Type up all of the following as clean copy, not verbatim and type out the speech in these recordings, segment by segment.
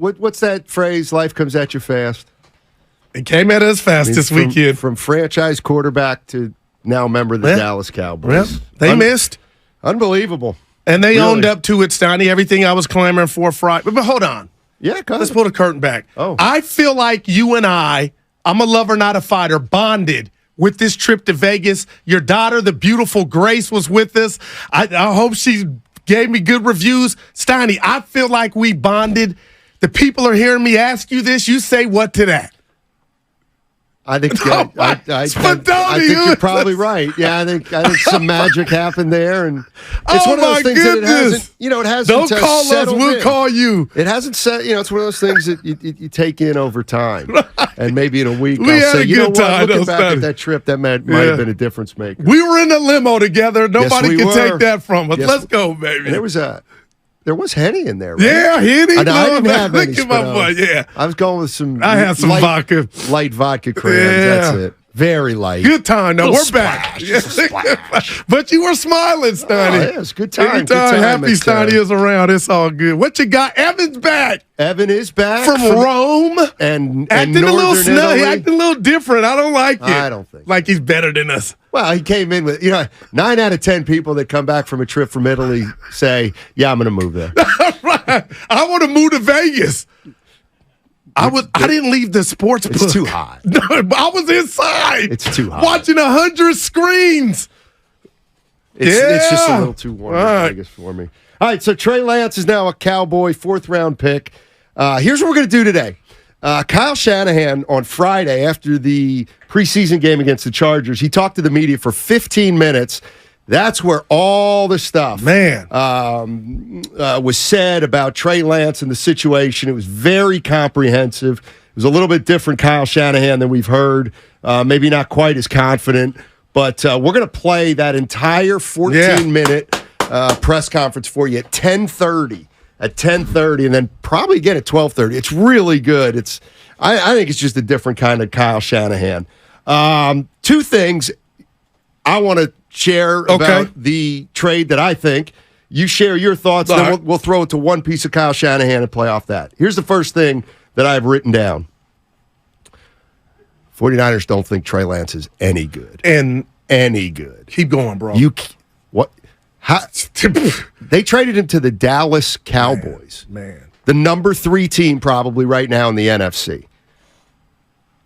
What's that phrase? Life comes at you fast. It came at us fast this weekend. From franchise quarterback to now member of the Dallas Cowboys. Yeah. They missed. Unbelievable. And they owned up to it, Steiny. Everything I was clamoring for Friday. But hold on. Yeah, go ahead. Let's pull the curtain back. Oh. I feel like you and I'm a lover, not a fighter, bonded with this trip to Vegas. Your daughter, the beautiful Grace, was with us. I hope she gave me good reviews. Steiny, I feel like we bonded. The people are hearing me ask you this. You say what to that? I think you're probably right. Yeah, I think some magic happened there, and it's one of those things that it hasn't. Don't call us. We'll call you. It hasn't said. It's one of those things that you take in over time, and maybe in a week We I'll had say, a good time. Looking back at that trip, that might have been a difference maker. We were in a limo together. Nobody can take that from us. Yes, Let's go, baby. And there was Henny in there, right? Yeah, Henny. I didn't have any. Look at my boy. Yeah, I was going with some. I had some vodka, light vodka crayons. Yeah. That's it. Very light. Good time. No, we're splash, back. But you were smiling, Steiny. Oh, yeah, it's good time. Good time. Happy Steiny is around. It's all good. What you got? Evan's back. Evan is back from Rome and acting a little snug, acting a little different. I don't like it. I don't think like he's better than us. Well, he came in with 9 out of 10 people that come back from a trip from Italy say, "Yeah, I'm going to move there." Right. I want to move to Vegas. I didn't leave the sports book. It's too hot. No, I was inside. It's too hot. Watching 100 screens. It's just a little too warm in Vegas for me. All right, so Trey Lance is now a Cowboy, 4th-round pick. Here's what we're going to do today. Kyle Shanahan on Friday after the preseason game against the Chargers, he talked to the media for 15 minutes. That's where all the stuff was said about Trey Lance and the situation. It was very comprehensive. It was a little bit different Kyle Shanahan than we've heard. Maybe not quite as confident. But we're going to play that entire 14-minute press conference for you at 10:30. At 10:30, and then probably again at 12:30. It's really good. I think it's just a different kind of Kyle Shanahan. 2 things I want to share about the trade that I think. You share your thoughts, then we'll throw it to one piece of Kyle Shanahan and play off that. Here's the first thing that I've written down. 49ers don't think Trey Lance is any good. Any good. Keep going, bro. What? They traded him to the Dallas Cowboys. Man. The number 3 team probably right now in the NFC.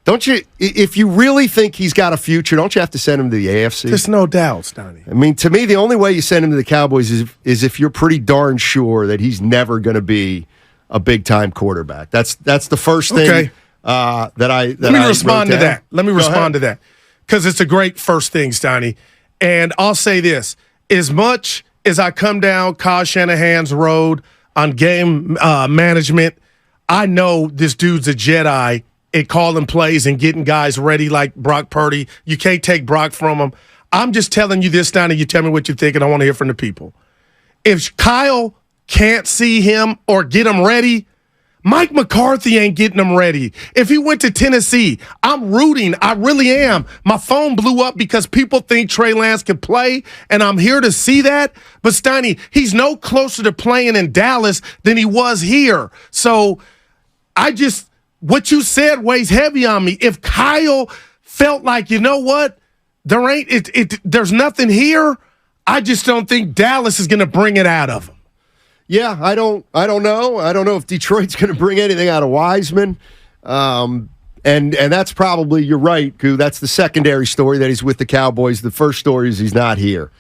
Don't you? If you really think he's got a future, don't you have to send him to the AFC? There's no doubt, Steiny. I mean, to me, the only way you send him to the Cowboys is if you're pretty darn sure that he's never going to be a big-time quarterback. That's the first thing that I Let me respond to that. Let me respond to that. Because it's a great first thing, Steiny. And I'll say this. As much as I come down Kyle Shanahan's road on game management, I know this dude's a Jedi at calling plays and getting guys ready like Brock Purdy. You can't take Brock from him. I'm just telling you this, Steiny. You tell me what you think, and I want to hear from the people. If Kyle can't see him or get him ready, Mike McCarthy ain't getting him ready. If he went to Tennessee, I'm rooting. I really am. My phone blew up because people think Trey Lance can play, and I'm here to see that. But, Steiny, he's no closer to playing in Dallas than he was here. So what you said weighs heavy on me. If Kyle felt like, you know what, there's nothing here, I just don't think Dallas is going to bring it out of him. Yeah, I don't know. I don't know if Detroit's going to bring anything out of Wiseman. And that's probably, you're right, Goo. That's the secondary story that he's with the Cowboys. The first story is he's not here.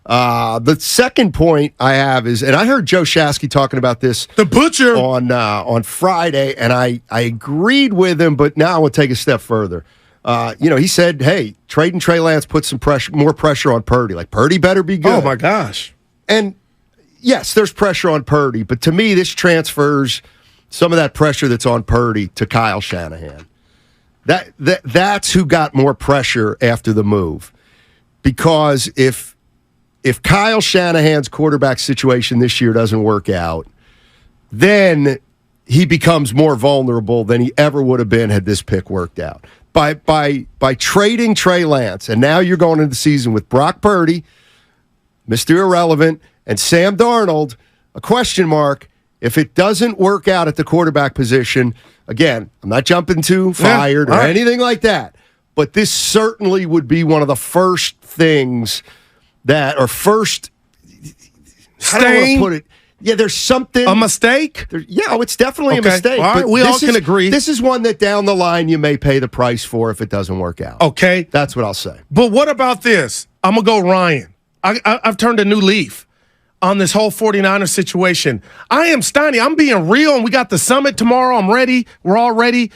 The second point I have is, and I heard Joe Shasky talking about this, the butcher, on Friday, and I agreed with him, but now I want to take a step further. He said, "Hey, trading Trey Lance puts some more pressure on Purdy. Like Purdy better be good." Oh my gosh! And yes, there's pressure on Purdy, but to me, this transfers some of that pressure that's on Purdy to Kyle Shanahan. That's who got more pressure after the move, because if Kyle Shanahan's quarterback situation this year doesn't work out, then he becomes more vulnerable than he ever would have been had this pick worked out. By trading Trey Lance, and now you're going into the season with Brock Purdy, Mr. Irrelevant, and Sam Darnold, a question mark, If it doesn't work out at the quarterback position, again, I'm not jumping to fired or anything like that, but this certainly would be one of the first things that, or first, how do I want to put it? Yeah, there's something. A mistake? It's definitely a mistake. All right, we all can agree. This is one that down the line you may pay the price for if it doesn't work out. Okay. That's what I'll say. But what about this? I'm going to go Ryan. I've turned a new leaf on this whole 49ers situation. I am Steiny. I'm being real, and we got the summit tomorrow. I'm ready. We're all ready.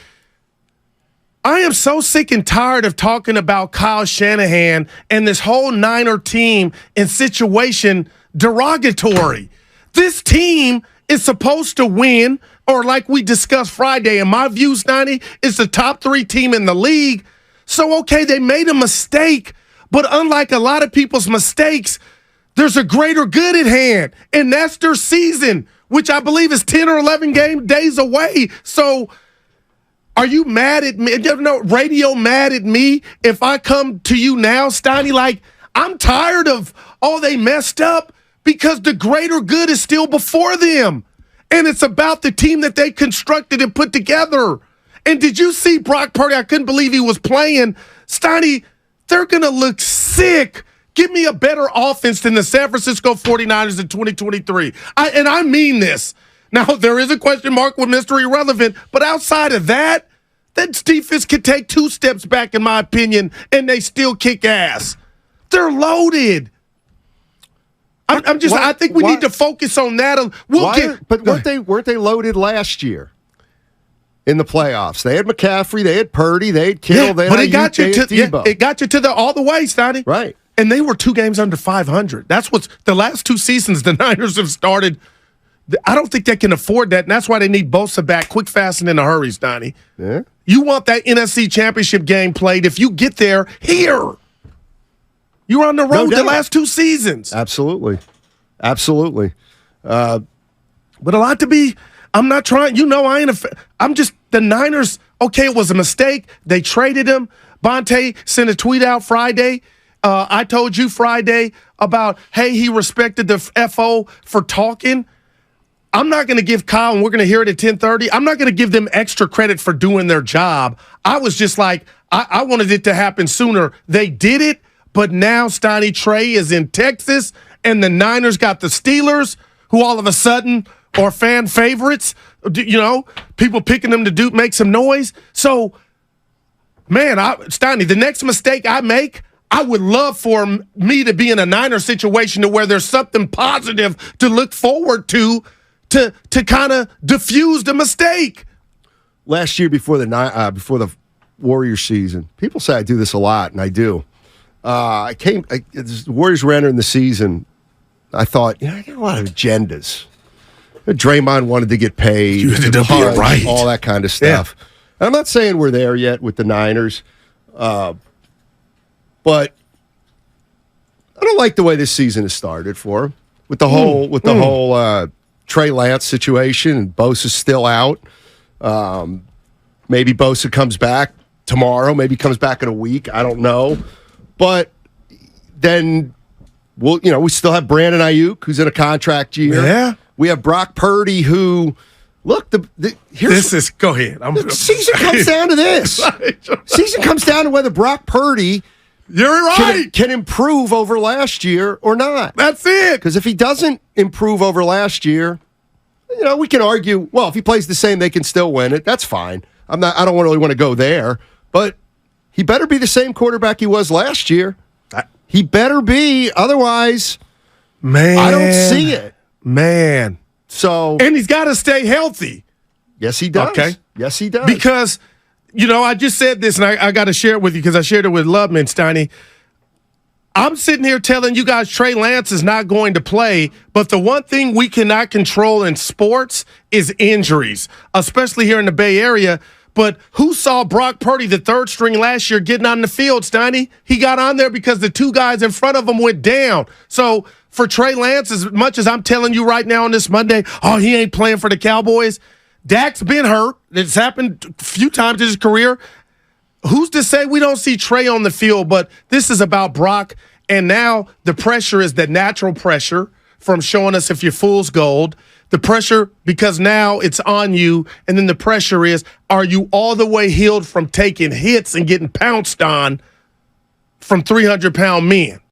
I am so sick and tired of talking about Kyle Shanahan and this whole Niner team and situation derogatory. This team is supposed to win, or like we discussed Friday, in my view, Steiny, it's the top 3 team in the league. So, okay, they made a mistake, but unlike a lot of people's mistakes, there's a greater good at hand, and that's their season, which I believe is 10 or 11 days away. So are you mad at me? Radio mad at me if I come to you now, Steiny, like I'm tired of, they messed up, because the greater good is still before them. And it's about the team that they constructed and put together. And did you see Brock Purdy? I couldn't believe he was playing. Steiny, they're going to look sick. Give me a better offense than the San Francisco 49ers in 2023. And I mean this. Now, there is a question mark with Mr. Irrelevant, but outside of that defense could take 2 steps back, in my opinion, and they still kick ass. They're loaded. I think we need to focus on that. Weren't they loaded last year in the playoffs? They had McCaffrey, they had Purdy, they had Kittle, they had it got you to all the way, Steiny. Right. And they were 2 games under 500. That's what's the last 2 seasons the Niners have started. I don't think they can afford that, and that's why they need Bosa back quick, fast, and in a hurry, Steiny. Yeah. You want that NFC Championship game played. If you get there, here. You were on the road the last 2 seasons. Absolutely. But a lot to be. I'm not trying. I'm just the Niners. Okay, it was a mistake. They traded him. Bonte sent a tweet out Friday. I told you Friday about, hey, he respected the FO for talking. I'm not going to give Kyle, and we're going to hear it at 10:30. I'm not going to give them extra credit for doing their job. I was just like, I wanted it to happen sooner. They did it. But now Steiny, Trey is in Texas, and the Niners got the Steelers, who all of a sudden are fan favorites. People picking them to make some noise. So, man, Steiny, the next mistake I make, I would love for me to be in a Niner situation to where there's something positive to look forward to kind of diffuse the mistake. Last year before the Warriors season, people say I do this a lot, and I do. The Warriors were entering the season. I thought, I got a lot of agendas. Draymond wanted to get paid. You ended up being right. All that kind of stuff. Yeah. And I'm not saying we're there yet with the Niners, but I don't like the way this season has started for him. With the whole Trey Lance situation, and Bosa's still out. Maybe Bosa comes back tomorrow. Maybe comes back in a week. I don't know. But then, we still have Brandon Ayuk, who's in a contract year. Yeah. We have Brock Purdy, who, look, go ahead. The season comes down to this. Season comes down to whether Brock Purdy can improve over last year or not. That's it. Because if he doesn't improve over last year, we can argue, well, if he plays the same, they can still win it. That's fine. I don't really want to go there. But he better be the same quarterback he was last year. He better be. Otherwise, man, I don't see it. Man. And he's got to stay healthy. Yes, he does. Okay. Yes, he does. Because, I just said this, and I got to share it with you because I shared it with Lubman, Steiny. I'm sitting here telling you guys Trey Lance is not going to play, but the one thing we cannot control in sports is injuries, especially here in the Bay Area. But who saw Brock Purdy, the 3rd string last year, getting on the field, Steiny? He got on there because the 2 guys in front of him went down. So for Trey Lance, as much as I'm telling you right now on this Monday, he ain't playing for the Cowboys, Dak's been hurt. It's happened a few times in his career. Who's to say we don't see Trey on the field? But this is about Brock, and now the pressure is the natural pressure from showing us if you're fool's gold. The pressure, because now it's on you, and then the pressure is, are you all the way healed from taking hits and getting pounced on from 300-pound men?